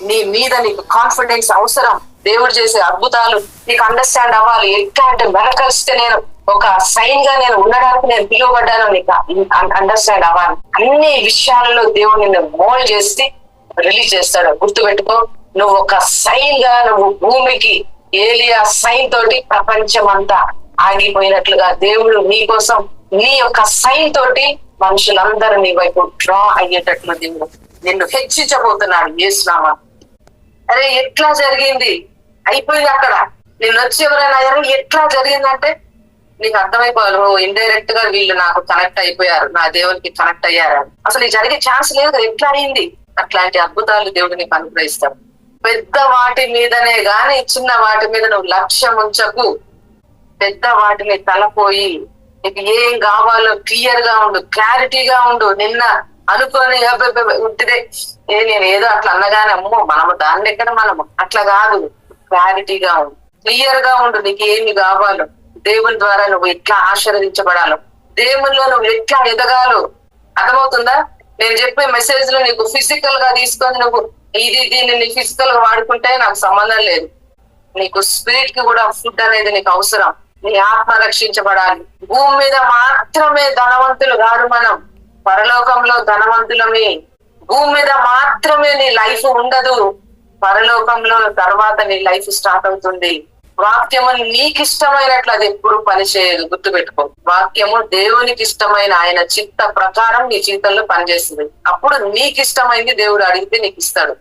నీ మీద నీకు కాన్ఫిడెన్స్ అవసరం. దేవుడు చేసే అద్భుతాలు నీకు అండర్స్టాండ్ అవ్వాలి. ఎట్లా అంటే మెరకల్స్తే నేను ఒక సైన్ గా నేను ఉండడానికి నేను పిలువబడ్డాను నీకు అండర్స్టాండ్ అవ్వాలి. అన్ని విషయాలలో దేవుడు నిన్ను మోల్డ్ చేసి రిలీజ్ చేస్తాడు. గుర్తుపెట్టుకో, నువ్వు ఒక సైన్ గా నువ్వు భూమికి ఏలియా సైన్ తోటి ప్రపంచం అంతా ఆగిపోయినట్లుగా దేవుడు నీ కోసం నీ యొక్క సైన్ తోటి మనుషులందరూ నీ వైపు డ్రా అయ్యేటట్లు దేవుడు నిన్ను హెచ్చించబోతున్నాడు. యేసునామా. అరే ఎట్లా జరిగింది, అయిపోయింది అక్కడ. నిన్ను వచ్చి ఎవరైనా ఎట్లా జరిగిందంటే నీకు అర్థమైపోవాలి, ఇండైరెక్ట్ గా వీళ్ళు నాకు కనెక్ట్ అయిపోయారు, నా దేవునికి కనెక్ట్ అయ్యారు. అసలు ఇది జరిగే ఛాన్స్ లేదు కదా, ఎట్లా అయింది? అట్లాంటి అద్భుతాలు దేవుడు నీకు అనుగ్రహిస్తాడు. పెద్ద వాటి మీదనే గాని చిన్న వాటి మీద నువ్వు లక్ష్యం ఉంచకు. పెద్ద వాటిని తలపోయి నీకు ఏం కావాలో క్లియర్ గా ఉండు, క్లారిటీగా ఉండు. నిన్న అనుకోని ఉంటిదే నేను ఏదో అట్లా అన్నగానే అమ్మో మనము దాన్ని ఎక్కడ మనము అట్లా కాదు. క్లారిటీగా ఉండు, క్లియర్ గా ఉండు. నీకు ఏమి కావాలో, దేవుని ద్వారా నువ్వు ఎట్లా ఆశీర్వదించబడాలో, దేవునిలో నువ్వు ఎట్లా ఎదగాలో అర్థమవుతుందా? నేను చెప్పే మెసేజ్ లో నీకు ఫిజికల్ గా తీసుకొని నువ్వు దీన్ని ఫిజికల్ గా వాడుకుంటే నాకు సంబంధం లేదు. నీకు స్పిరిట్ కి కూడా ఫుడ్ అనేది నీకు అవసరం. నీ ఆత్మ రక్షించబడాలి. భూమి మీద మాత్రమే ధనవంతులు కాదు మనం, పరలోకంలో ధనవంతులమే. భూమి మీద మాత్రమే నీ లైఫ్ ఉండదు, పరలోకంలో తర్వాత నీ లైఫ్ స్టార్ట్ అవుతుంది. వాక్యము నీకు ఇష్టమైనట్లు అది ఎప్పుడు పనిచేయదు. గుర్తుపెట్టుకో, వాక్యము దేవునికి ఇష్టమైన ఆయన చిత్త ప్రకారం నీ జీవితంలో పనిచేస్తుంది. అప్పుడు నీకు ఇష్టమైంది దేవుడు అడిగితే నీకు ఇస్తాడు.